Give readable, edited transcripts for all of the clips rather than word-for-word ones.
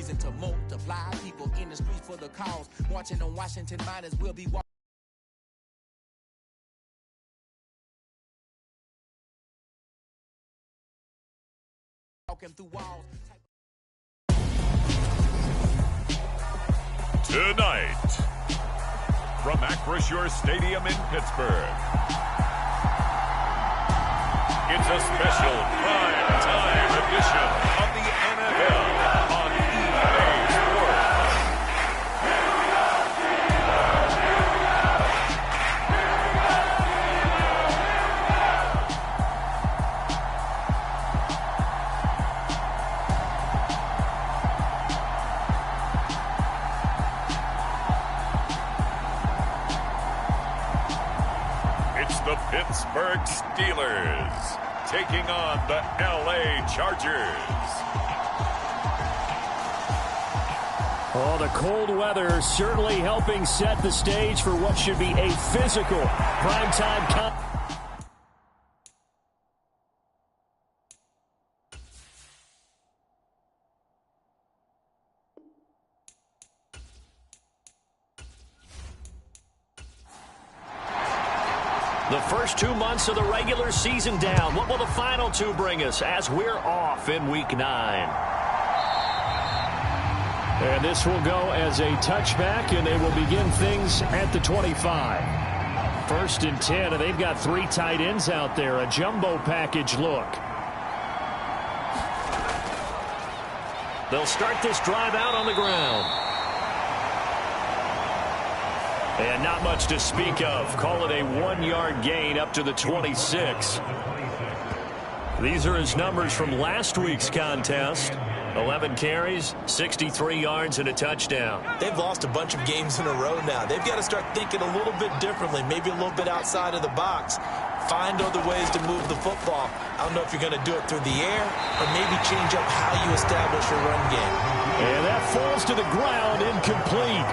reason to multiply. People in the streets for the cause. Marching on Washington miners will be walking through walls. Tonight, from Acrisure Stadium in Pittsburgh, it's a special prime time edition of the NFL on EA Sports. It's the Pittsburgh Steelers taking on the LA Chargers. Oh, the cold weather certainly helping set the stage for what should be a physical primetime The first 2 months of the regular season down. What will the final two bring us as we're off in Week 9? And this will go as a touchback, and they will begin things at the 25. 1st and 10, and they've got 3 tight ends out there. A jumbo package look. They'll start this drive out on the ground. And not much to speak of. Call it a 1-yard gain up to the 26. These are his numbers from last week's contest. 11 carries, 63 yards, and a touchdown. They've lost a bunch of games in a row now. They've got to start thinking a little bit differently, maybe a little bit outside of the box. Find other ways to move the football. I don't know if you're going to do it through the air or maybe change up how you establish your run game. And that falls to the ground, incomplete.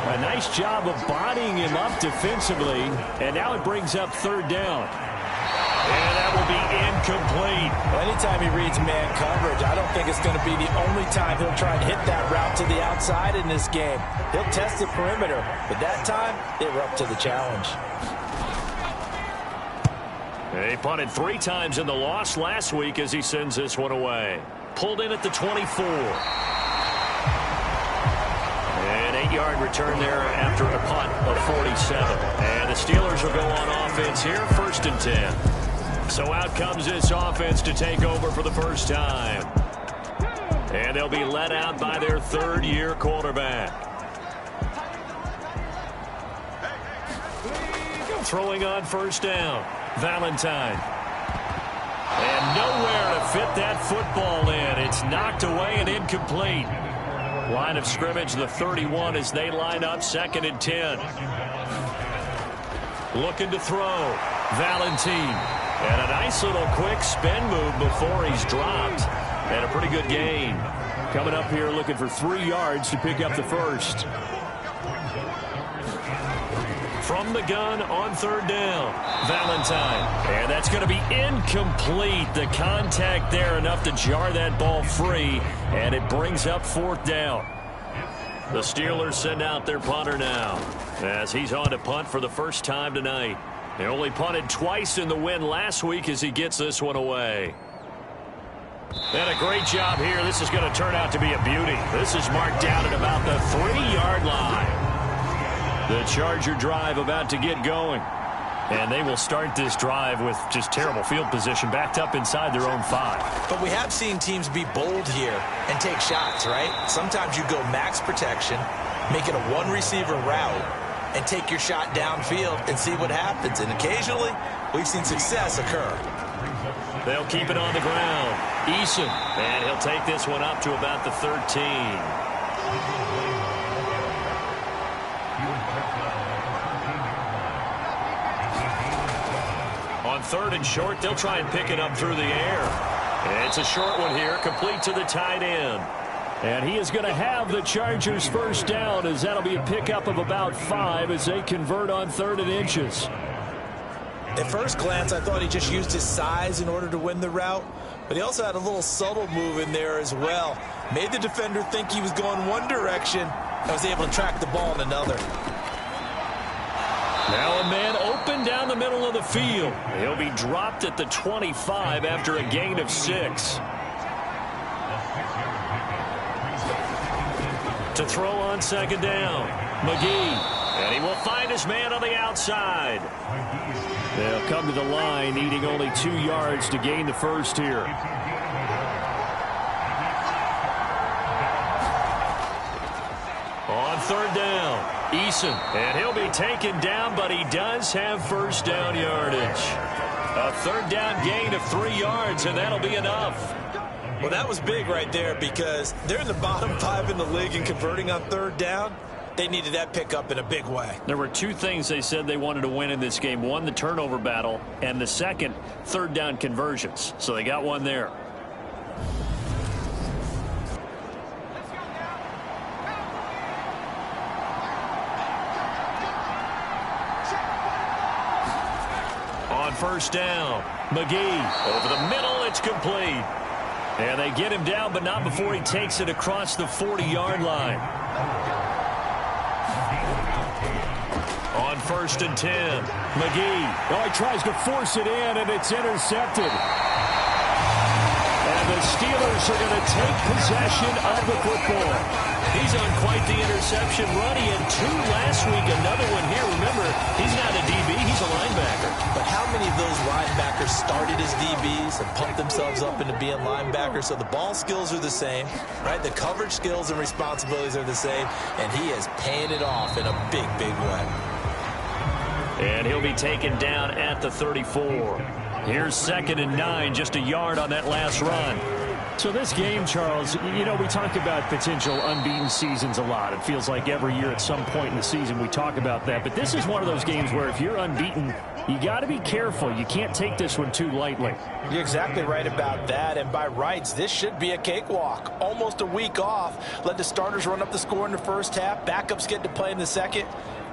A nice job of bodying him up defensively, and now it brings up 3rd down. And that will be incomplete. Well, anytime he reads man coverage, I don't think it's going to be the only time he'll try and hit that route to the outside in this game. He'll test the perimeter, but that time, they were up to the challenge. He punted 3 times in the loss last week as he sends this one away. Pulled in at the 24. An 8-yard return there after a punt of 47. And the Steelers will go on offense here, 1st and 10. So out comes this offense to take over for the first time. And they'll be led out by their 3rd-year quarterback. Throwing on 1st down, Valentine. And nowhere to fit that football in. It's knocked away and incomplete. Line of scrimmage, the 31 as they line up, 2nd and 10. Looking to throw, Valentine. And a nice little quick spin move before he's dropped. And a pretty good gain. Coming up here looking for 3 yards to pick up the first. From the gun on 3rd down, Valentine. And that's going to be incomplete. The contact there enough to jar that ball free, and it brings up 4th down. The Steelers send out their punter now as he's on to punt for the first time tonight. They only punted twice in the win last week as he gets this one away. And a great job here. This is going to turn out to be a beauty. This is marked down at about the 3-yard line. The Charger drive about to get going. And they will start this drive with just terrible field position, backed up inside their own 5. But we have seen teams be bold here and take shots, right? Sometimes you go max protection, make it a 1-receiver route, and take your shot downfield and see what happens. And occasionally, we've seen success occur. They'll keep it on the ground. Eason, and he'll take this one up to about the 13. On 3rd and short, they'll try and pick it up through the air. And it's a short one here, complete to the tight end. And he is going to have the Chargers' first down, as that'll be a pickup of about 5 as they convert on 3rd and inches. At first glance, I thought he just used his size in order to win the route. But he also had a little subtle move in there as well. Made the defender think he was going one direction and was able to track the ball in another. Now a man open down the middle of the field. He'll be dropped at the 25 after a gain of 6. To throw on second down, McGee. And he will find his man on the outside. They'll come to the line, needing only 2 yards to gain the first here. On third down, Eason. And he'll be taken down, but he does have first down yardage. A third down gain of 3 yards, and that'll be enough. Well, that was big right there because they're in the bottom 5 in the league in converting on third down. They needed that pickup in a big way. There were 2 things they said they wanted to win in this game. One, the turnover battle, and the second, third down conversions. So they got one there. On first down, McGee over the middle. It's complete. And they get him down, but not before he takes it across the 40-yard line. On first and 10, McGee. Oh, he tries to force it in, and it's intercepted. And the Steelers are going to take possession of the football. He's on quite the interception run. He had 2 last week, another one here. Remember, he's not a DB, he's a linebacker. But how many of those linebackers started as DBs and pumped themselves up into being linebackers? So the ball skills are the same, right? The coverage skills and responsibilities are the same, and he is paying it off in a big, big way. And he'll be taken down at the 34. Here's second and 9, just a yard on that last run. So this game, Charles, you know, we talk about potential unbeaten seasons a lot. It feels like every year at some point in the season we talk about that. But this is one of those games where if you're unbeaten, you got to be careful. You can't take this one too lightly. You're exactly right about that. And by rights, this should be a cakewalk. Almost a week off. Let the starters run up the score in the first half. Backups get to play in the second.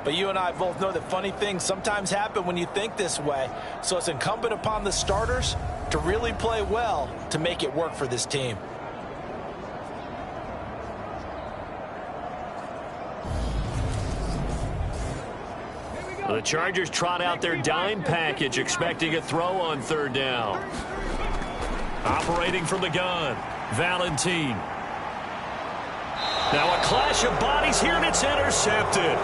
But you and I both know that funny things sometimes happen when you think this way. So it's incumbent upon the starters to really play well to make it work for this team. The Chargers trot out their dime package, expecting a throw on third down. Operating from the gun, Valentine. Now a clash of bodies here, and it's intercepted.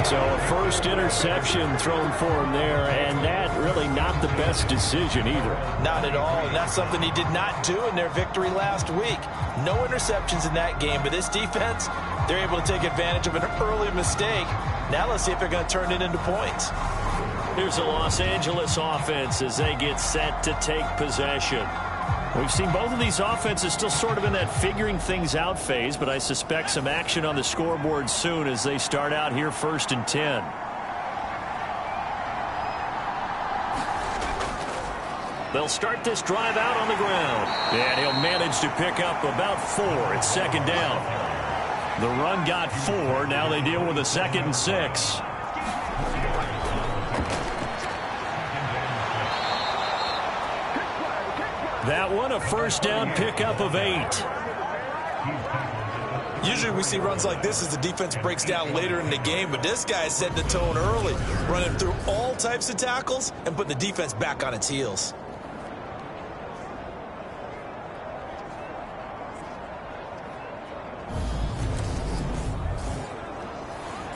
So a first interception thrown for him there, and that really not the best decision either. Not at all, and that's something he did not do in their victory last week. No interceptions in that game, but this defense, they're able to take advantage of an early mistake. Now let's see if they're going to turn it into points. Here's the Los Angeles offense as they get set to take possession. We've seen both of these offenses still sort of in that figuring things out phase, but I suspect some action on the scoreboard soon as they start out here first and 10. They'll start this drive out on the ground, and he'll manage to pick up about 4. It's second down. The run got 4. Now they deal with a second and 6. That one, a first down pickup of 8. Usually we see runs like this as the defense breaks down later in the game, but this guy is setting the tone early, running through all types of tackles and putting the defense back on its heels.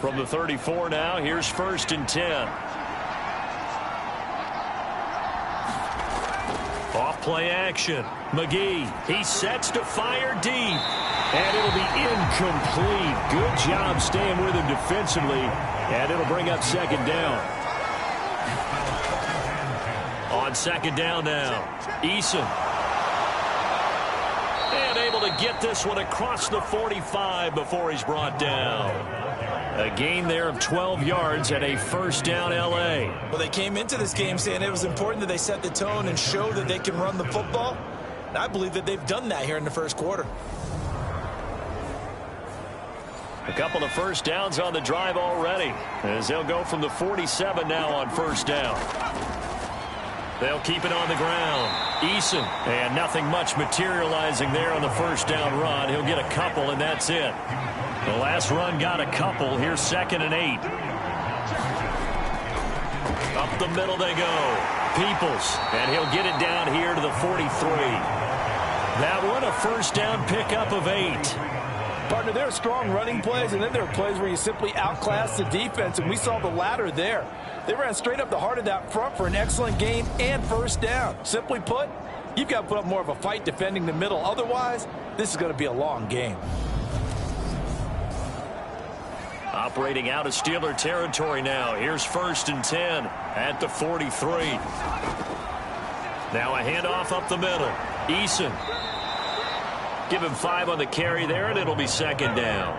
From the 34 now, here's first and 10. Off play action. McGee, he sets to fire deep. And it'll be incomplete. Good job staying with him defensively. And it'll bring up second down. On second down now, Eason. And able to get this one across the 45 before he's brought down. A gain there of 12 yards and a first down L.A. Well, they came into this game saying it was important that they set the tone and show that they can run the football. And I believe that they've done that here in the first quarter. A couple of first downs on the drive already, as they'll go from the 47 now on first down. They'll keep it on the ground. Eason, and nothing much materializing there on the first down run. He'll get a couple, and that's it. The last run got a couple. Here's 2nd and 8. Up the middle they go. Peoples, and he'll get it down here to the 43. That one a first down pickup of 8. Partner, there are strong running plays, and then there are plays where you simply outclass the defense, and we saw the latter there. They ran straight up the heart of that front for an excellent gain and first down. Simply put, you've got to put up more of a fight defending the middle. Otherwise, this is going to be a long game. Operating out of Steeler territory now. Here's 1st and 10 at the 43. Now a handoff up the middle. Eason. Give him 5 on the carry there, and it'll be 2nd down.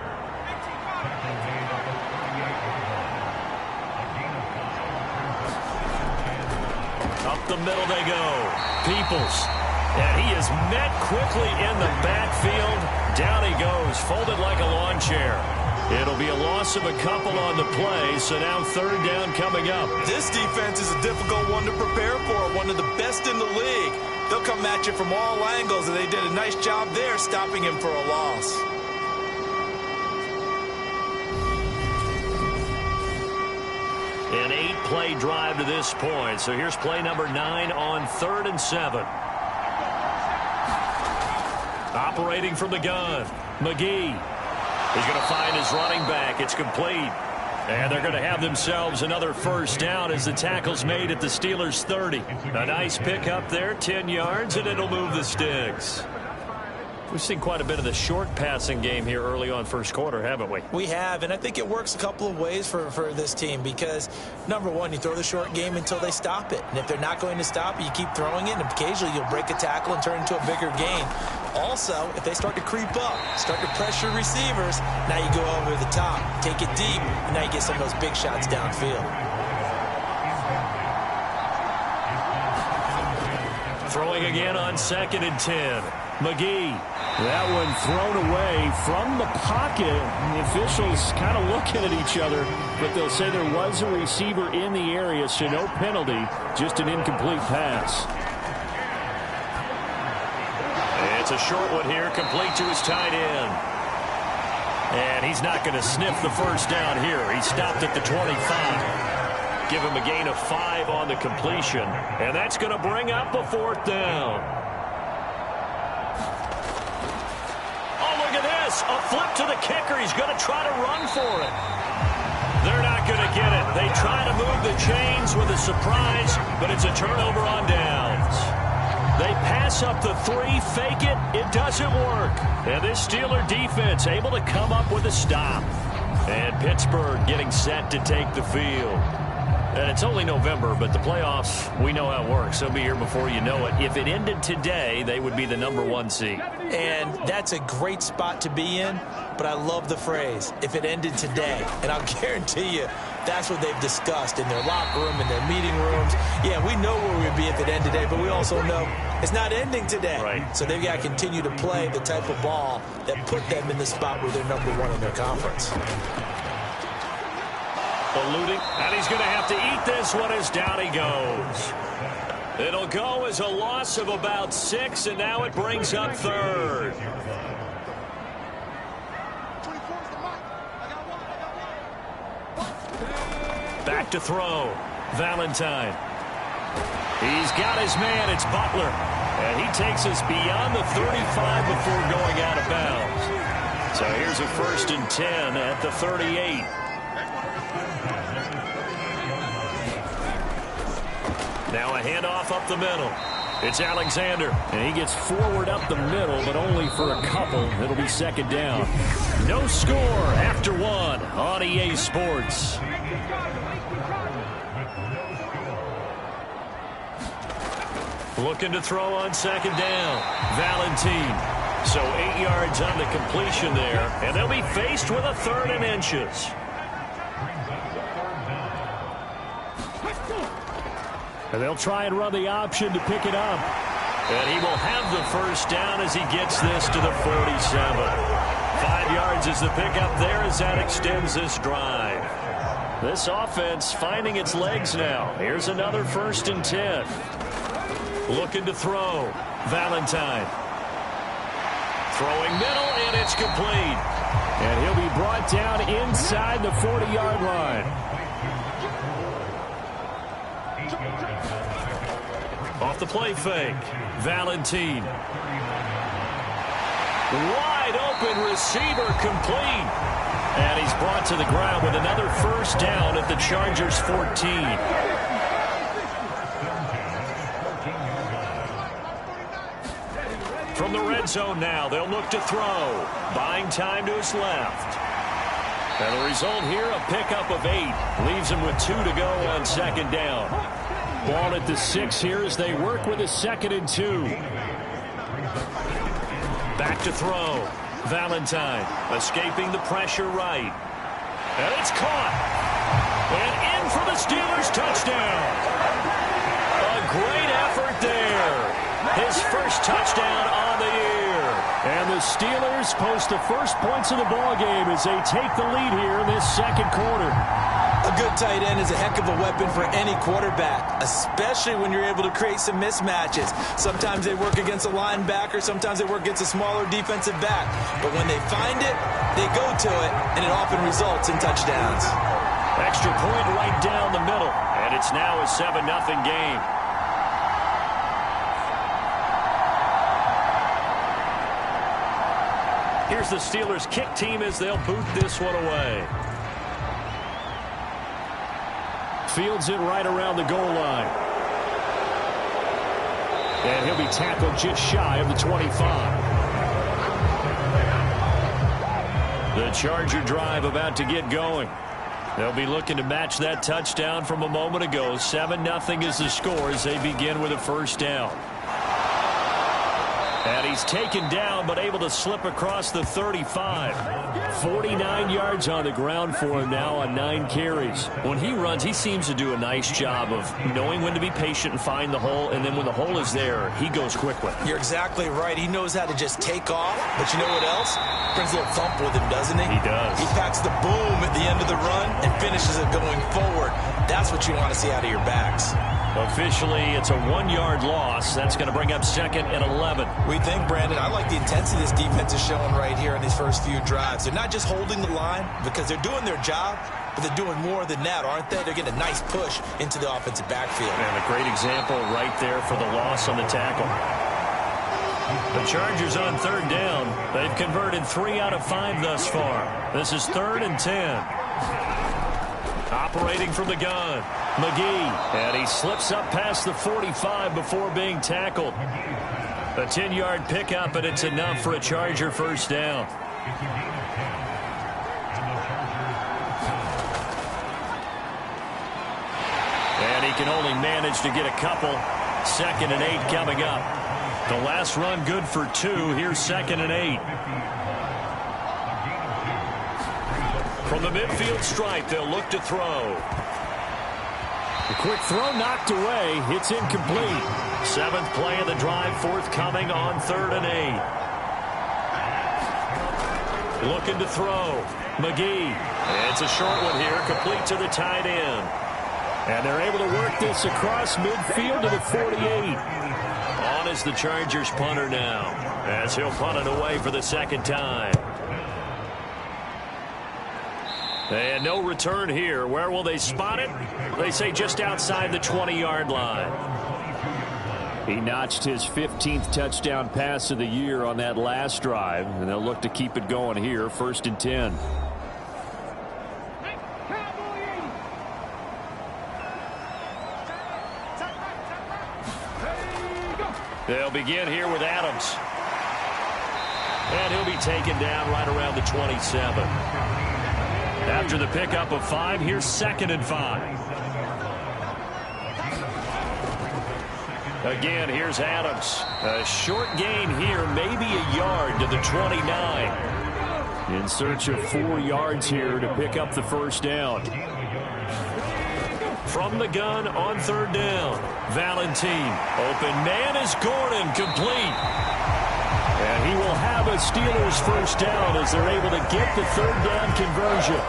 Up the middle they go. Peoples. And he is met quickly in the backfield. Down he goes, folded like a lawn chair. It'll be a loss of a couple on the play, so now 3rd down coming up. This defense is a difficult one to prepare for, one of the best in the league. They'll come at you from all angles, and they did a nice job there stopping him for a loss. An 8-play drive to this point, so here's play number 9 on 3rd and 7. Operating from the gun, McGee. He's going to find his running back. It's complete. And they're going to have themselves another first down as the tackle's made at the Steelers' 30. A nice pickup there, 10 yards, and it'll move the sticks. We've seen quite a bit of the short passing game here early on first quarter, haven't we? We have, and I think it works a couple of ways for this team because, number one, you throw the short game until they stop it. And if they're not going to stop it, you keep throwing it, and occasionally you'll break a tackle and turn it into a bigger gain. Also, if they start to creep up, start to pressure receivers, now you go over the top, take it deep, and now you get some of those big shots downfield. Throwing again on 2nd and 10. McGee. That one thrown away from the pocket. The officials kind of looking at each other, but they'll say there was a receiver in the area, so no penalty, just an incomplete pass. It's a short one here, complete to his tight end. And he's not going to sniff the first down here. He stopped at the 25. Give him a gain of 5 on the completion, and that's going to bring up a 4th down. A flip to the kicker. He's going to try to run for it. They're not going to get it. They try to move the chains with a surprise, but it's a turnover on downs. They pass up the 3, fake it. It doesn't work. And this Steeler defense able to come up with a stop. And Pittsburgh getting set to take the field. And it's only November, but the playoffs, we know how it works. They'll be here before you know it. If it ended today, they would be the number 1 seed. And that's a great spot to be in, but I love the phrase, if it ended today. And I'll guarantee you, that's what they've discussed in their locker room, in their meeting rooms. Yeah, we know where we'd be if it ended today, but we also know it's not ending today. Right. So they've got to continue to play the type of ball that put them in the spot where they're number 1 in their conference. Eluding, and he's going to have to eat this one as down he goes. It'll go as a loss of about 6, and now it brings up 3rd. Back to throw. Valentine. He's got his man. It's Butler. And he takes us beyond the 35 before going out of bounds. So here's a 1st and 10 at the 38. Now a handoff up the middle. It's Alexander. And he gets forward up the middle, but only for a couple. It'll be 2nd down. No score after 1 on EA Sports. Looking to throw on 2nd down. Valentine. So 8 yards on the completion there. And they'll be faced with a 3rd and inches. And they'll try and run the option to pick it up. And he will have the first down as he gets this to the 47. 5 yards is the pickup there as that extends this drive. This offense finding its legs now. Here's another 1st and 10. Looking to throw. Valentine. Throwing middle, and it's complete. And he'll be brought down inside the 40-yard line. Off the play fake. Valentine. Wide open receiver complete. And he's brought to the ground with another first down at the Chargers 14. From the red zone now, they'll look to throw. Buying time to his left. And the result here, a pickup of 8. Leaves him with 2 to go on second down. Ball at the 6 here as they work with a 2nd and 2. Back to throw. Valentine escaping the pressure right. And it's caught. And in for the Steelers touchdown. A great effort there. His first touchdown on the year. And the Steelers post the first points of the ballgame as they take the lead here in this second quarter. A good tight end is a heck of a weapon for any quarterback, especially when you're able to create some mismatches. Sometimes they work against a linebacker, sometimes they work against a smaller defensive back. But when they find it, they go to it, and it often results in touchdowns. Extra point right down the middle, and it's now a 7-0 game. Here's the Steelers kick team as they'll boot this one away. Fields it right around the goal line. And he'll be tackled just shy of the 25. The Charger drive about to get going. They'll be looking to match that touchdown from a moment ago. 7-0 is the score as they begin with a first down. And he's taken down, but able to slip across the 35. 49 yards on the ground for him now on 9 carries. When he runs, he seems to do a nice job of knowing when to be patient and find the hole, and then when the hole is there, he goes quickly. You're exactly right. He knows how to just take off, but you know what else? Brings a little thump with him, doesn't he? He does. He packs the boom at the end of the run and finishes it going forward. That's what you want to see out of your backs. Officially, it's a 1-yard loss. That's going to bring up 2nd and 11. We think, Brandon, I like the intensity this defense is showing right here in these first few drives. They're not just holding the line because they're doing their job, but they're doing more than that, aren't they? They're getting a nice push into the offensive backfield. And a great example right there for the loss on the tackle. The Chargers on 3rd down. They've converted 3 out of 5 thus far. This is 3rd and 10. Operating from the gun, McGee, and he slips up past the 45 before being tackled. A 10-yard pickup, and it's enough for a Charger first down. And he can only manage to get a couple. 2nd and 8 coming up. The last run good for 2. Here's 2nd and 8. From the midfield stripe, they'll look to throw. The quick throw knocked away. It's incomplete. 7th play of the drive, forthcoming on 3rd and 8. Looking to throw. McGee. It's a short one here, complete to the tight end. And they're able to work this across midfield to the 48. On is the Chargers punter now, as he'll punt it away for the 2nd time. And no return here. Where will they spot it? They say just outside the 20-yard line. He notched his 15th touchdown pass of the year on that last drive, and they'll look to keep it going here, 1st and 10. They'll begin here with Adams. And he'll be taken down right around the 27. After the pickup of 5, here's 2nd and 5. Again, here's Adams. A short gain here, maybe a yard to the 29. In search of 4 yards here to pick up the first down. From the gun on 3rd down. Valentine. Open man is Gordon, complete. And he will have a Steelers first down as they're able to get the 3rd down conversion.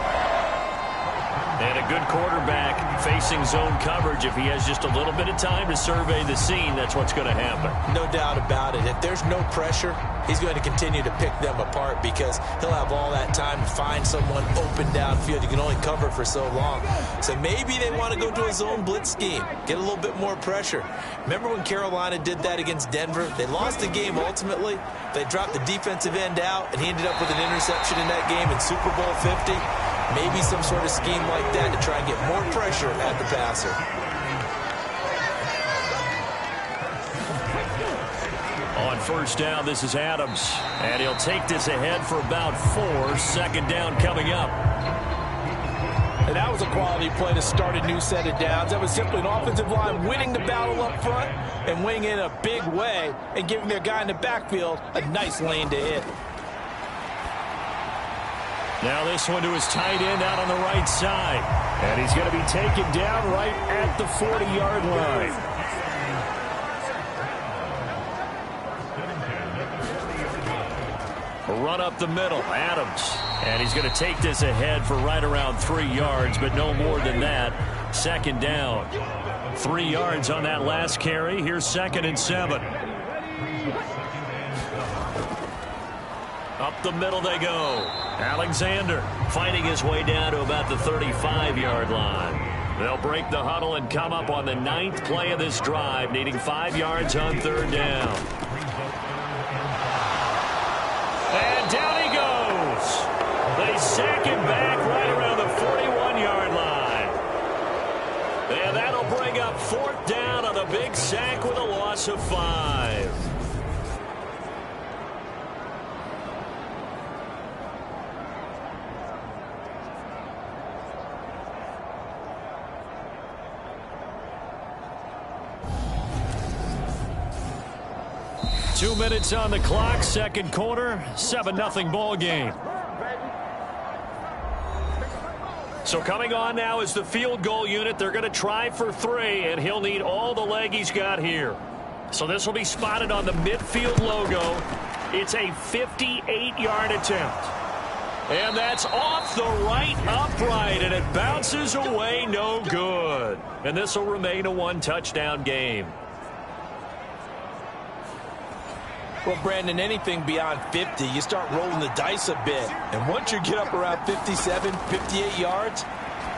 And a good quarterback facing zone coverage. If he has just a little bit of time to survey the scene, that's what's going to happen. No doubt about it. If there's no pressure, he's going to continue to pick them apart because he'll have all that time to find someone open downfield. You can only cover for so long. So maybe they want to go to a zone blitz scheme, get a little bit more pressure. Remember when Carolina did that against Denver? They lost the game ultimately. They dropped the defensive end out, and he ended up with an interception in that game in Super Bowl 50. Maybe some sort of scheme like that to try and get more pressure at the passer. On first down, this is Adams. And he'll take this ahead for about 4. Second down coming up. And that was a quality play to start a new set of downs. That was simply an offensive line winning the battle up front and winning in a big way and giving their guy in the backfield a nice lane to hit. Now this one to his tight end out on the right side. And he's going to be taken down right at the 40-yard line. A run up the middle, Adams. And he's going to take this ahead for right around 3 yards, but no more than that. Second down. 3 yards on that last carry. Here's 2nd and 7. Up the middle they go. Alexander fighting his way down to about the 35-yard line. They'll break the huddle and come up on the 9th play of this drive, needing 5 yards on 3rd down. And down he goes. They sack him back right around the 41-yard line. And that'll bring up 4th down on the big sack with a loss of 5. 2 minutes on the clock, second quarter, 7-0 ball game. So coming on now is the field goal unit. They're going to try for 3, and he'll need all the leg he's got here. So this will be spotted on the midfield logo. It's a 58-yard attempt. And that's off the right upright, and it bounces away no good. And this will remain a 1-touchdown game. Well, Brandon, anything beyond 50, you start rolling the dice a bit. And once you get up around 57, 58 yards,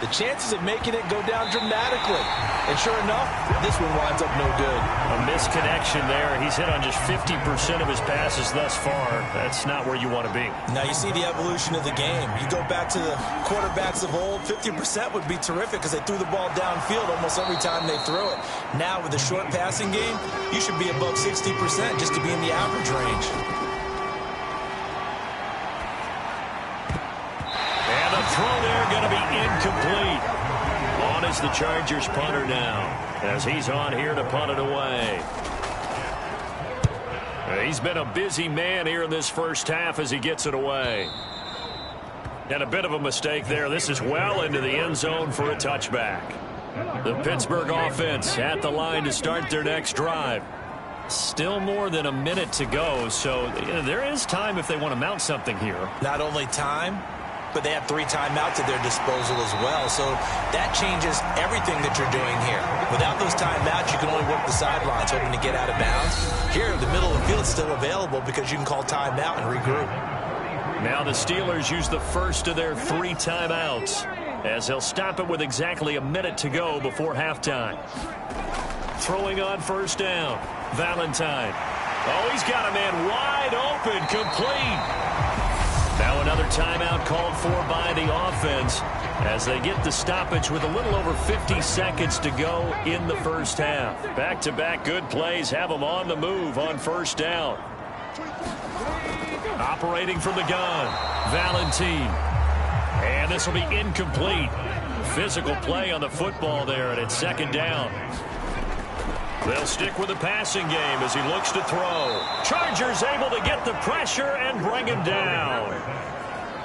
the chances of making it go down dramatically. And sure enough, this one winds up no good. A misconnection there. He's hit on just 50% of his passes thus far. That's not where you want to be. Now you see the evolution of the game. You go back to the quarterbacks of old, 50% would be terrific because they threw the ball downfield almost every time they threw it. Now with the short passing game, you should be above 60% just to be in the average range. And the throw there going to be incomplete. On is the Chargers punter now, as he's on here to punt it away. He's been a busy man here in this first half as he gets it away. And a bit of a mistake there. This is well into the end zone for a touchback. The Pittsburgh offense at the line to start their next drive. Still more than a minute to go, so there is time if they want to mount something here. Not only time, but they have 3 timeouts at their disposal as well. So that changes everything that you're doing here. Without those timeouts, you can only work the sidelines, hoping to get out of bounds. Here, the middle of the field is still available because you can call timeout and regroup. Now the Steelers use the first of their 3 timeouts, as they'll stop it with exactly a minute to go before halftime. Throwing on first down, Valentine. Oh, he's got a man wide open, complete. Now another timeout called for by the offense as they get the stoppage with a little over 50 seconds to go in the first half. Back-to-back good plays have them on the move on first down. Operating from the gun, Valentine. And this will be incomplete. Physical play on the football there, and it's second down. They'll stick with the passing game as he looks to throw. Chargers able to get the pressure and bring him down.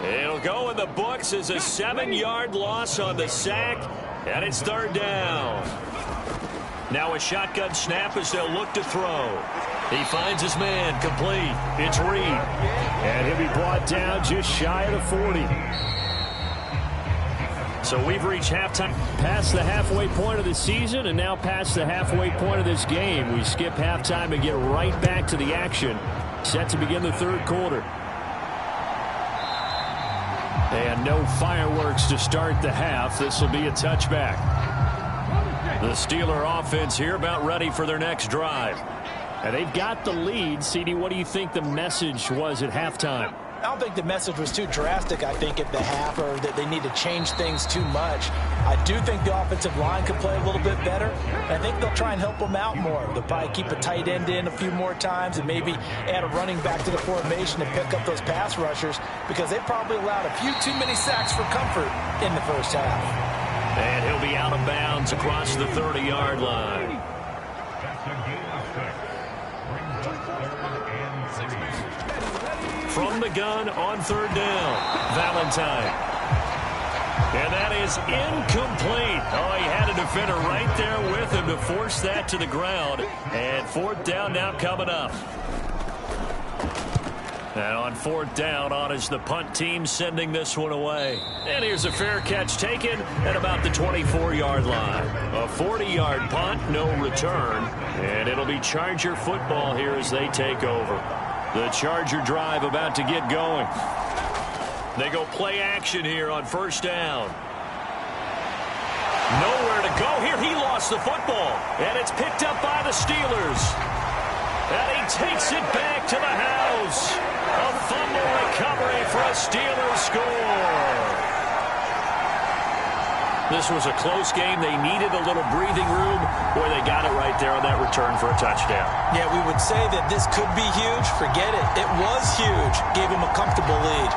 It'll go in the books as a 7-yard loss on the sack, and it's third down. Now a shotgun snap as they'll look to throw. He finds his man, complete. It's Reed. And he'll be brought down just shy of the 40. So we've reached halftime, past the halfway point of the season, and now past the halfway point of this game. We skip halftime and get right back to the action. Set to begin the third quarter. And no fireworks to start the half. This will be a touchback. The Steeler offense here about ready for their next drive. And they've got the lead. CD, what do you think the message was at halftime? I don't think the message was too drastic, I think, at the half, or that they need to change things too much. I do think the offensive line could play a little bit better. And I think they'll try and help them out more. They'll probably keep a tight end in a few more times and maybe add a running back to the formation and pick up those pass rushers, because they probably allowed a few too many sacks for comfort in the first half. And he'll be out of bounds across the 30-yard line. From the gun on third down, Valentine. And that is incomplete. Oh, he had a defender right there with him to force that to the ground. And fourth down now coming up. And on fourth down, on is the punt team sending this one away. And here's a fair catch taken at about the 24-yard line. A 40-yard punt, no return. And it'll be Charger football here as they take over. The Charger drive about to get going. They go play action here on first down. Nowhere to go here. He lost the football. And it's picked up by the Steelers. And he takes it back to the house. A fumble recovery for a Steelers score. This was a close game. They needed a little breathing room. Boy, they got it right there on that return for a touchdown. Yeah, we would say that this could be huge. Forget it. It was huge. Gave him a comfortable lead.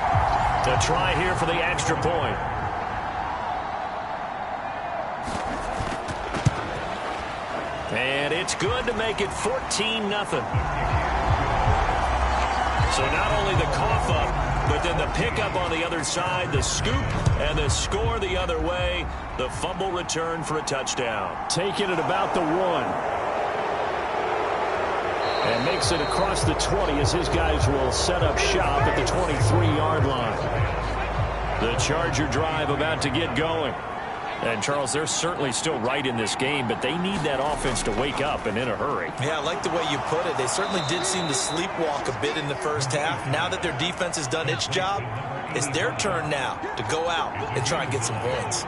A try here for the extra point. And it's good to make it 14-0. So not only the cough up, but then the pickup on the other side, the scoop, and the score the other way. The fumble return for a touchdown. Taking it about the 1. And makes it across the 20 as his guys will set up shop at the 23-yard line. The Charger drive about to get going. And, Charles, they're certainly still right in this game, but they need that offense to wake up and in a hurry. Yeah, I like the way you put it. They certainly did seem to sleepwalk a bit in the first half. Now that their defense has done its job, it's their turn now to go out and try and get some points.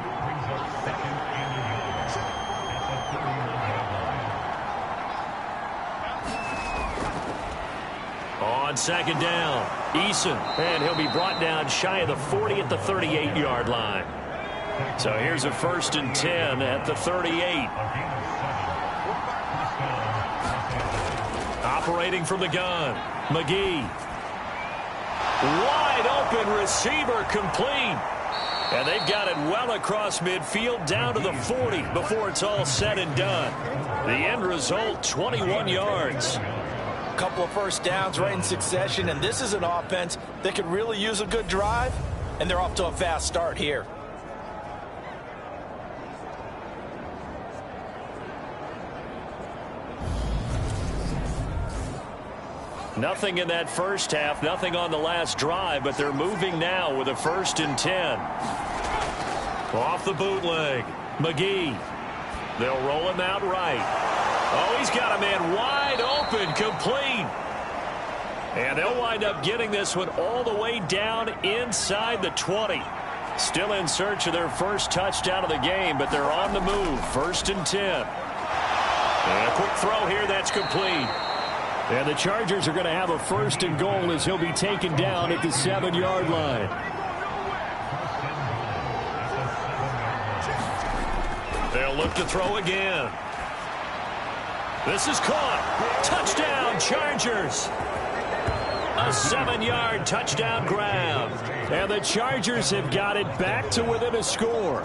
On second down, Eason, and he'll be brought down shy of the 40 at the 38-yard line. So here's a 1st and 10 at the 38. Operating from the gun, McGee. Wide open receiver complete. And they've got it well across midfield down to the 40 before it's all said and done. The end result, 21 yards. A couple of first downs right in succession, and this is an offense that could really use a good drive, and they're off to a fast start here. Nothing in that first half, nothing on the last drive, but they're moving now with a 1st and 10. Off the bootleg, McGee. They'll roll him out right. Oh, he's got a man wide open, complete. And they'll wind up getting this one all the way down inside the 20. Still in search of their first touchdown of the game, but they're on the move. 1st and 10. And a quick throw here, that's complete. And the Chargers are going to have a 1st and goal as he'll be taken down at the 7-yard line. They'll look to throw again. This is caught. Touchdown, Chargers. A 7-yard touchdown grab. And the Chargers have got it back to within a score.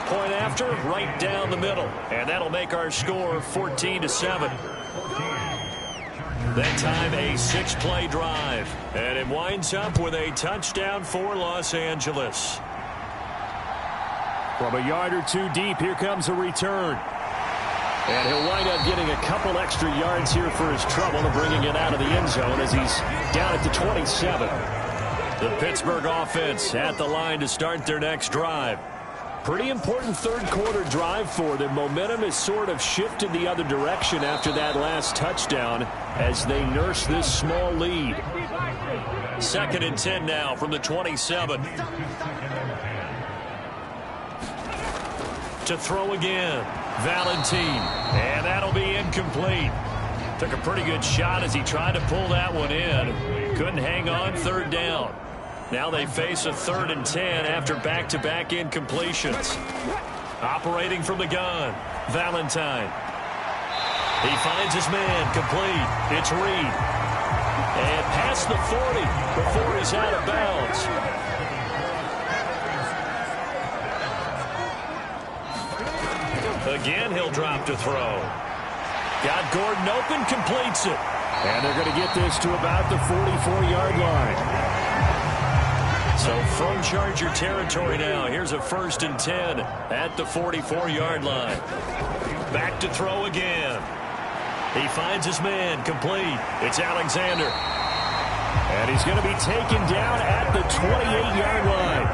Point after, right down the middle. And that'll make our score 14-7. That time a 6-play drive. And it winds up with a touchdown for Los Angeles. From a yard or two deep, here comes a return. And he'll wind up getting a couple extra yards here for his trouble and bringing it out of the end zone as he's down at the 27. The Pittsburgh offense at the line to start their next drive. Pretty important third quarter drive for them. Momentum has sort of shifted the other direction after that last touchdown as they nurse this small lead. 2nd and 10 now from the 27. To throw again. Valentine. And that'll be incomplete. Took a pretty good shot as he tried to pull that one in. Couldn't hang on. 3rd down. Now they face a 3rd and 10 after back-to-back incompletions. Operating from the gun. Valentine. He finds his man complete. It's Reed. And past the 40 before he's out of bounds. Again, he'll drop to throw. Got Gordon open, completes it. And they're going to get this to about the 44-yard line. So from Charger territory now, here's a 1st and 10 at the 44-yard line. Back to throw again. He finds his man, complete. It's Alexander. And he's going to be taken down at the 28-yard line.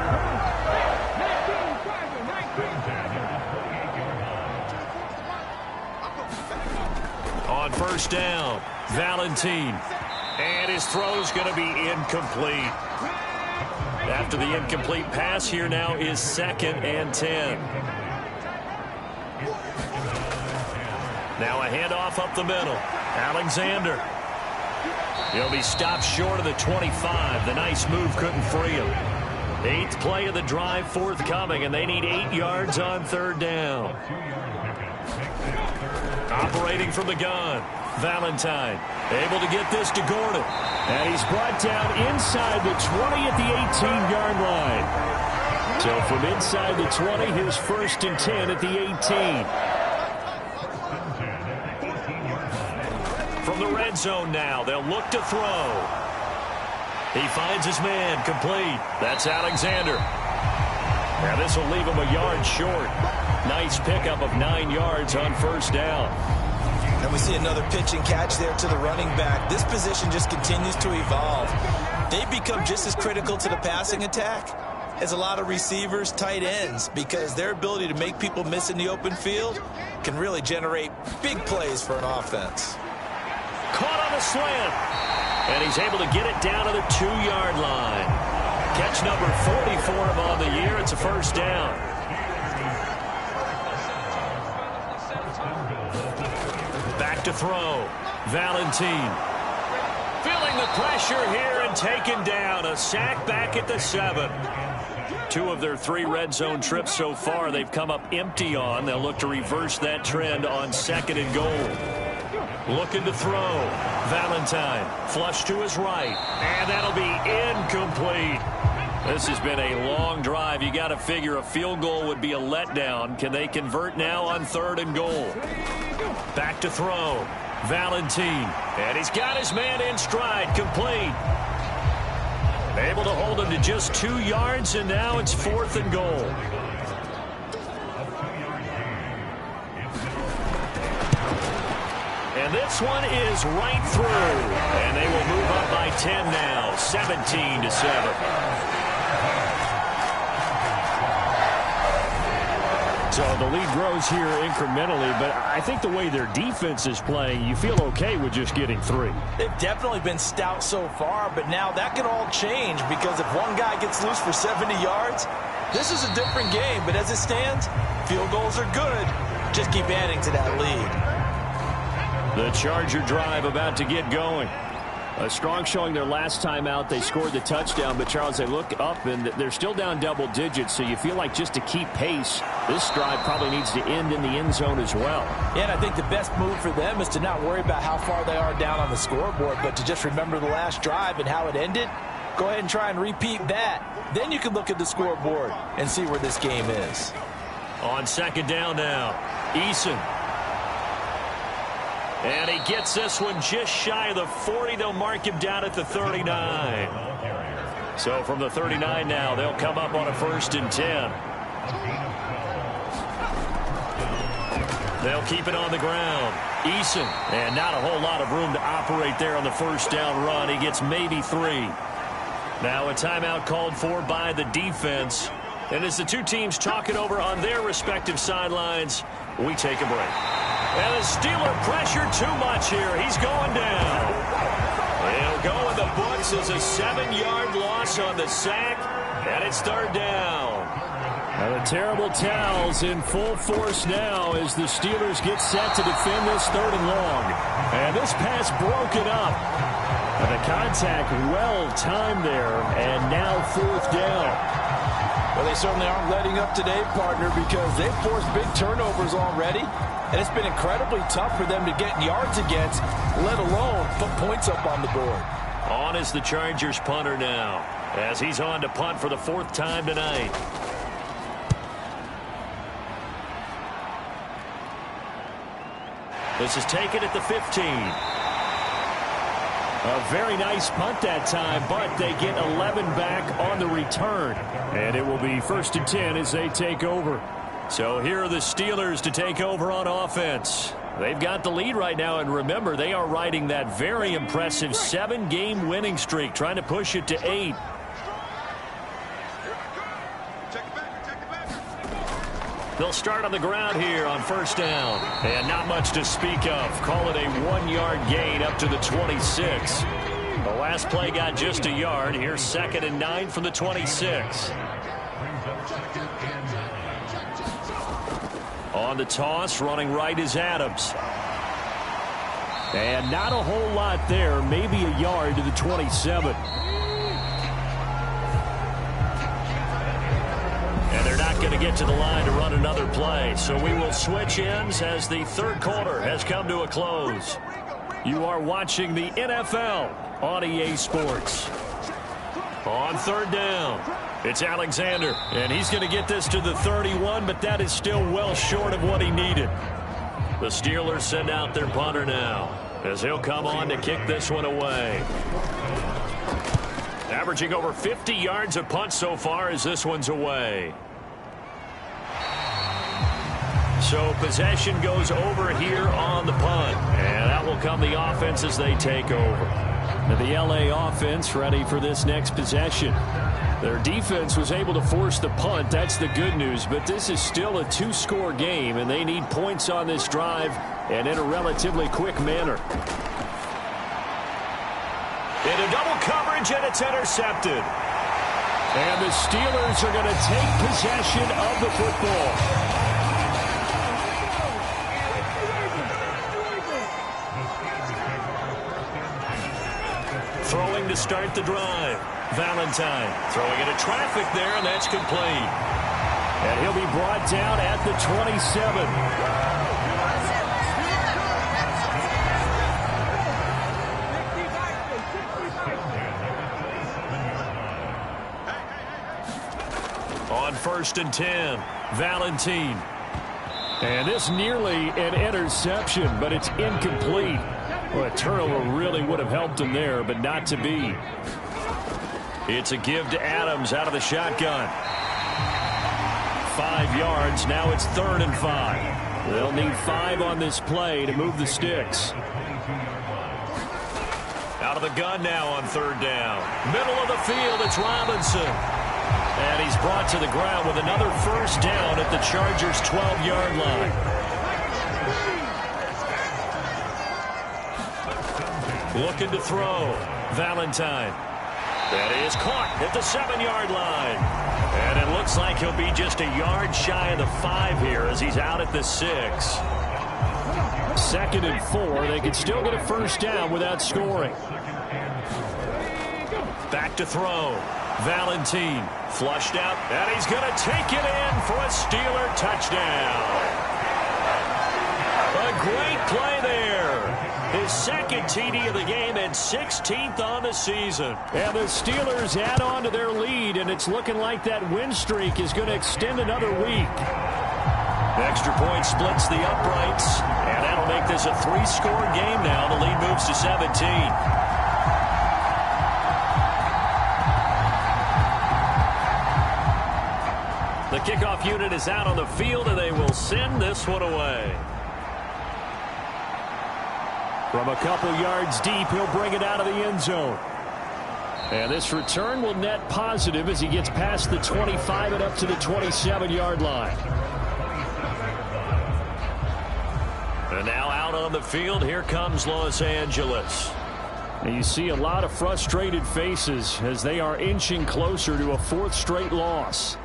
On 1st down, Valentine. And his throw's going to be incomplete. After the incomplete pass, here now is 2nd and 10. Now a handoff up the middle. Alexander. He'll be stopped short of the 25. The nice move couldn't free him. 8th play of the drive forthcoming, and they need 8 yards on 3rd down. Operating from the gun. Valentine able to get this to Gordon. And he's brought down inside the 20 at the 18-yard line. So from inside the 20, here's 1st and 10 at the 18. From the red zone now, they'll look to throw. He finds his man, complete. That's Alexander. Now this will leave him a yard short. Nice pickup of 9 yards on 1st down. And we see another pitch and catch there to the running back. This position just continues to evolve. They've become just as critical to the passing attack as a lot of receivers, tight ends, because their ability to make people miss in the open field can really generate big plays for an offense. Caught on a slant. And he's able to get it down to the 2-yard line. Catch number 40 for him on the year. It's a 1st down. Back to throw. Valentine. Feeling the pressure here and taken down. A sack back at the 7. 2 of their 3 red zone trips so far they've come up empty on. They'll look to reverse that trend on 2nd and goal. Looking to throw. Valentine. Flush to his right. And that'll be incomplete. This has been a long drive. You got to figure a field goal would be a letdown. Can they convert now on 3rd and goal? Back to throw. Valentine. And he's got his man in stride. Complete. Able to hold him to just 2 yards, and now it's 4th and goal. And this one is right through. And they will move up by 10 now, 17-7. So the lead grows here incrementally, but I think the way their defense is playing, you feel okay with just getting 3. They've definitely been stout so far, but now that can all change because if one guy gets loose for 70 yards, this is a different game. But as it stands, field goals are good. Just keep adding to that lead. The Charger drive about to get going. A strong showing their last time out. They scored the touchdown, but Charles, they look up and they're still down double digits, so you feel like just to keep pace, this drive probably needs to end in the end zone as well. Yeah, and I think the best move for them is to not worry about how far they are down on the scoreboard, but to just remember the last drive and how it ended. Go ahead and try and repeat that. Then you can look at the scoreboard and see where this game is. On 2nd down now, Eason. And he gets this one just shy of the 40. They'll mark him down at the 39. So from the 39 now, they'll come up on a 1st and 10. They'll keep it on the ground. Eason, and not a whole lot of room to operate there on the first down run. He gets maybe 3. Now a timeout called for by the defense. And as the two teams talk it over on their respective sidelines, we take a break. And the Steeler pressure too much here. He's going down. He'll go in the books as a 7-yard loss on the sack, and it's third down. Now the terrible towels in full force now as the Steelers get set to defend this 3rd and long. And this pass broken up. And the contact well timed there, and now 4th down. Well, they certainly aren't letting up today, partner, because they've forced big turnovers already, and it's been incredibly tough for them to get yards against, let alone put points up on the board. On is the Chargers punter now, as he's on to punt for the 4th time tonight. This is taken at the 15. A very nice punt that time, but they get 11 back on the return. And it will be 1st and 10 as they take over. So here are the Steelers to take over on offense. They've got the lead right now, and remember, they are riding that very impressive 7-game winning streak, trying to push it to 8. They'll start on the ground here on 1st down. And not much to speak of. Call it a 1-yard gain up to the 26. The last play got just a yard. Here's 2nd and 9 from the 26. On the toss, running right is Adams. And not a whole lot there. Maybe a yard to the 27. And they're not going to get to the line to run another play. So we will switch ends as the 3rd quarter has come to a close. You are watching the NFL on EA Sports. On 3rd down, it's Alexander. And he's going to get this to the 31, but that is still well short of what he needed. The Steelers send out their punter now, as he'll come on to kick this one away. Averaging over 50 yards a punt so far as this one's away. So possession goes over here on the punt. And that will come the offense as they take over. And the LA offense ready for this next possession. Their defense was able to force the punt. That's the good news. But this is still a 2-score game, and they need points on this drive and in a relatively quick manner. Into double coverage, and it's intercepted. And the Steelers are going to take possession of the football. Throwing to start the drive. Valentine throwing into traffic there, and that's complete. And he'll be brought down at the 27. On 1st and 10, Valentine. And this nearly an interception, but it's incomplete. Well, a turnover really would have helped him there, but not to be. It's a give to Adams out of the shotgun. 5 yards. Now it's 3rd and 5. They'll need 5 on this play to move the sticks. Out of the gun now on 3rd down. Middle of the field, it's Robinson. And he's brought to the ground with another 1st down at the Chargers' 12-yard line. Looking to throw. Valentine. That is caught at the 7-yard line. And it looks like he'll be just a yard shy of the 5 here as he's out at the 6. 2nd and 4. They could still get a 1st down without scoring. Back to throw. Valentine flushed out, and he's going to take it in for a Steeler touchdown. A great play there. His 2nd TD of the game and 16th on the season. And the Steelers add on to their lead, and it's looking like that win streak is going to extend another week. Extra point splits the uprights, and that'll make this a 3-score game now. The lead moves to 17. The kickoff unit is out on the field, and they will send this one away. From a couple yards deep, he'll bring it out of the end zone. And this return will net positive as he gets past the 25 and up to the 27-yard line. And now out on the field, here comes Los Angeles. And you see a lot of frustrated faces as they are inching closer to a fourth straight loss.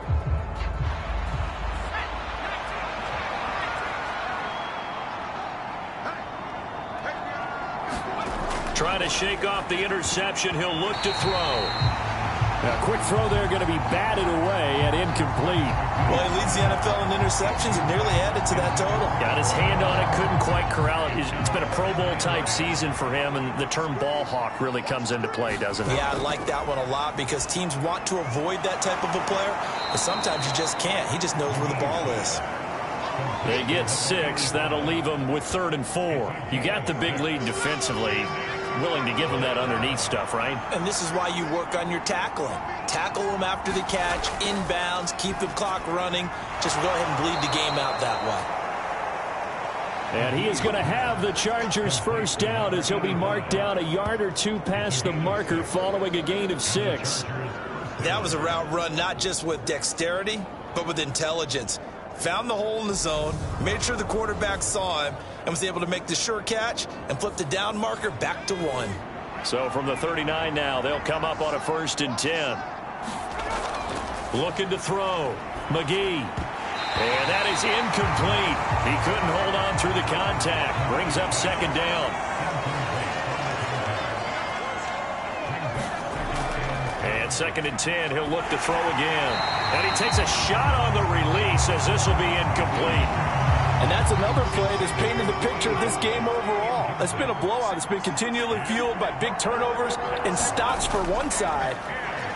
Trying to shake off the interception. He'll look to throw. A quick throw there going to be batted away and incomplete. Well, he leads the NFL in interceptions and nearly added to that total. Got his hand on it, couldn't quite corral it. It's been a Pro Bowl type season for him, and the term ball hawk really comes into play, doesn't it? Yeah, I like that one a lot because teams want to avoid that type of a player, but sometimes you just can't. He just knows where the ball is. They get 6. That'll leave them with 3rd and 4. You got the big lead defensively. Willing to give them that underneath stuff, right? And this is why you work on your tackling. Tackle them after the catch, inbounds, keep the clock running. Just go ahead and bleed the game out that way. And he is going to have the Chargers first down as he'll be marked down a yard or two past the marker following a gain of 6. That was a route run not just with dexterity, but with intelligence. Found the hole in the zone, made sure the quarterback saw him, and was able to make the sure catch and flip the down marker back to 1. So from the 39 now, they'll come up on a 1st and 10. Looking to throw. McGee. And that is incomplete. He couldn't hold on through the contact. Brings up 2nd down. And 2nd and 10, he'll look to throw again. And he takes a shot on the release as this will be incomplete. And that's another play that's painted the picture of this game overall. It's been a blowout. It's been continually fueled by big turnovers and stops for one side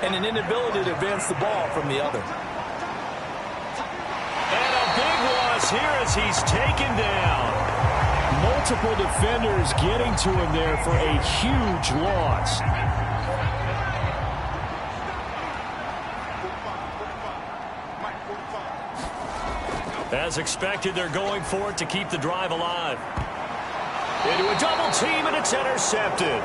and an inability to advance the ball from the other. And a big loss here as he's taken down. Multiple defenders getting to him there for a huge loss. As expected, they're going for it to keep the drive alive. Into a double team, and it's intercepted.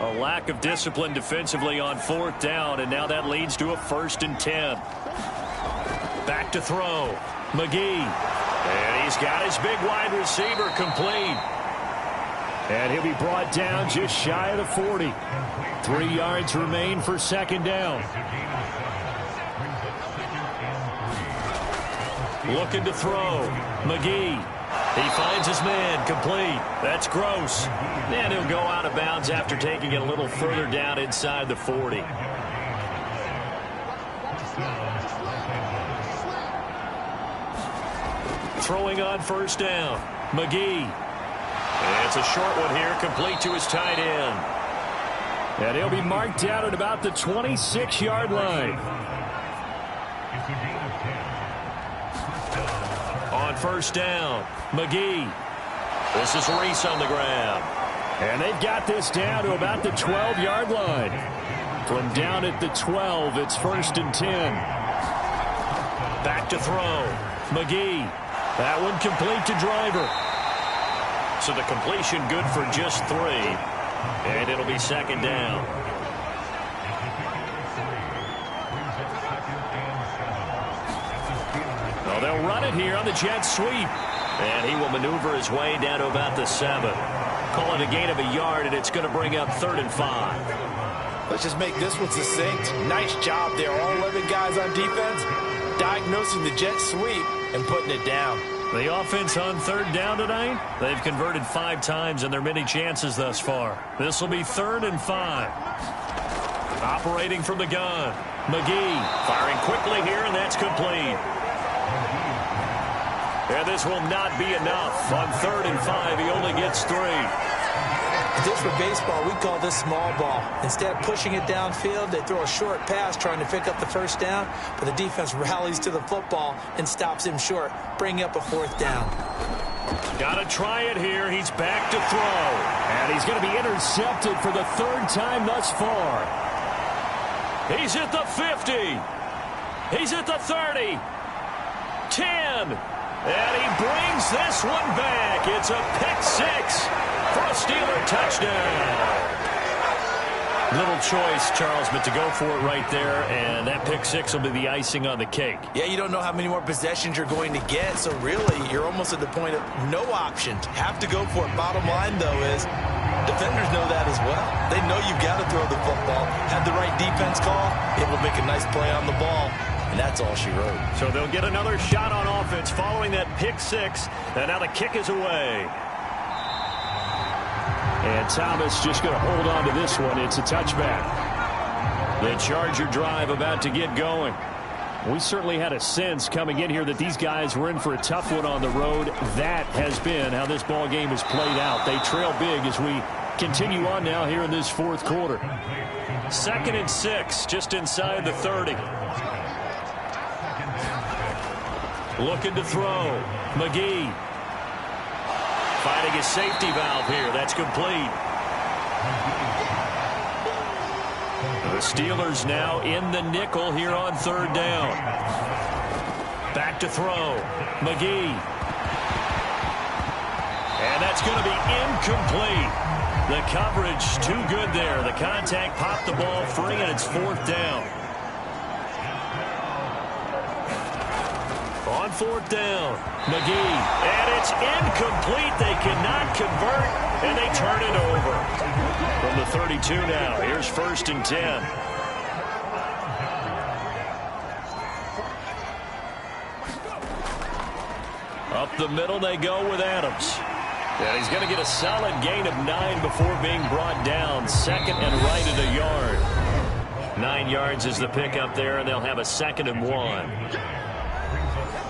A lack of discipline defensively on 4th down, and now that leads to a 1st and 10. Back to throw. McGee. And he's got his big wide receiver complete. And he'll be brought down just shy of the 40. 3 yards remain for 2nd down. Looking to throw. McGee. He finds his man complete. That's Gross. And he'll go out of bounds after taking it a little further down inside the 40. Throwing on 1st down. McGee. And it's a short one here, complete to his tight end. And he'll be marked down at about the 26-yard line. On 1st down, McGee. This is Reese on the grab. And they've got this down to about the 12-yard line. From down at the 12, it's 1st and 10. Back to throw. McGee. That one complete to Driver. So the completion good for just 3. And it'll be 2nd down. Well, they'll run it here on the jet sweep. And he will maneuver his way down to about the 7. Call it a gain of a yard, and it's going to bring up 3rd and 5. Let's just make this one succinct. Nice job there. All 11 guys on defense diagnosing the jet sweep and putting it down. The offense on 3rd down tonight, they've converted 5 times in their many chances thus far. This will be 3rd and 5. Operating from the gun. McGee firing quickly here, and that's complete. And this will not be enough. On 3rd and 5, he only gets 3. Just for baseball, we call this small ball. Instead of pushing it downfield, they throw a short pass trying to pick up the 1st down, but the defense rallies to the football and stops him short, bringing up a 4th down. Got to try it here. He's back to throw. And he's going to be intercepted for the 3rd time thus far. He's at the 50. He's at the 30. 10. And he brings this one back. It's a pick six for a Steeler touchdown. Little choice, Charles, but to go for it right there, and that pick six will be the icing on the cake. Yeah, you don't know how many more possessions you're going to get, so really you're almost at the point of no options. Have to go for it. Bottom line, though, is defenders know that as well. They know you've got to throw the football. Have the right defense call, it will make a nice play on the ball, and that's all she wrote. So they'll get another shot on offense following that pick six, and now the kick is away. And Thomas just going to hold on to this one. It's a touchback. The Charger drive about to get going. We certainly had a sense coming in here that these guys were in for a tough one on the road. That has been how this ball game has played out. They trail big as we continue on now here in this fourth quarter. 2nd and 6, just inside the 30. Looking to throw. McGee. Finding his safety valve here. That's complete. The Steelers now in the nickel here on 3rd down. Back to throw. McGee. And that's going to be incomplete. The coverage too good there. The contact popped the ball free, and it's 4th down. On 4th down, McGee, and it's incomplete. They cannot convert, and they turn it over. From the 32 now, here's 1st and 10. Up the middle they go with Adams. And he's going to get a solid gain of 9 before being brought down. 2nd and right at a yard. 9 yards is the pickup there, and they'll have a 2nd and 1.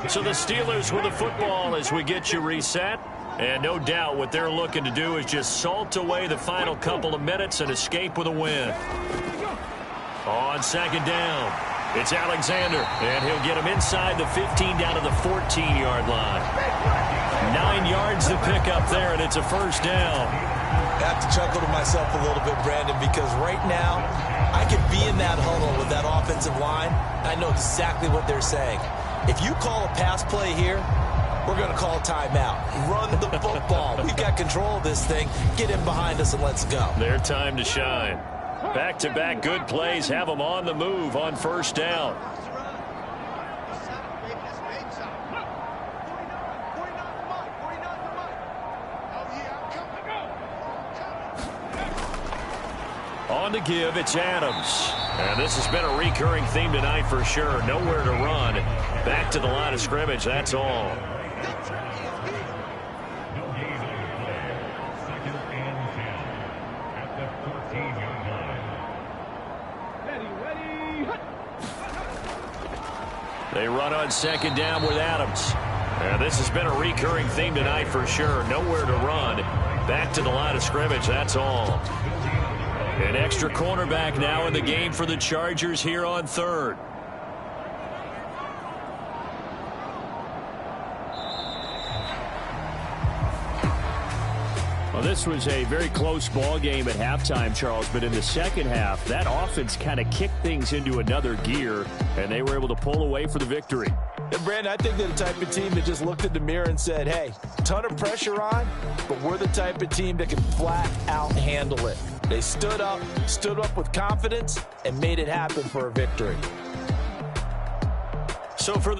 So the Steelers with the football as we get you reset. And no doubt what they're looking to do is just salt away the final couple of minutes and escape with a win. On 2nd down, it's Alexander. And he'll get him inside the 15 down to the 14-yard line. 9 yards to pick up there, and it's a 1st down. I have to chuckle to myself a little bit, Brandon, because right now I could be in that huddle with that offensive line. I know exactly what they're saying. If you call a pass play here, we're going to call timeout. Run the football. We've got control of this thing. Get in behind us and let's go. Their time to shine. Back-to-back good plays have them on the move on 1st down. On to give, it's Adams. And this has been a recurring theme tonight for sure. Nowhere to run. Back to the line of scrimmage, that's all. They run on 2nd down with Adams. And this has been a recurring theme tonight for sure. Nowhere to run. Back to the line of scrimmage, that's all. An extra cornerback now in the game for the Chargers here on 3rd. Well, this was a very close ball game at halftime, Charles, but in the second half, that offense kind of kicked things into another gear, and they were able to pull away for the victory. And Brandon, I think they're the type of team that just looked in the mirror and said, hey, ton of pressure on, but we're the type of team that can flat out handle it. They stood up with confidence, and made it happen for a victory. So for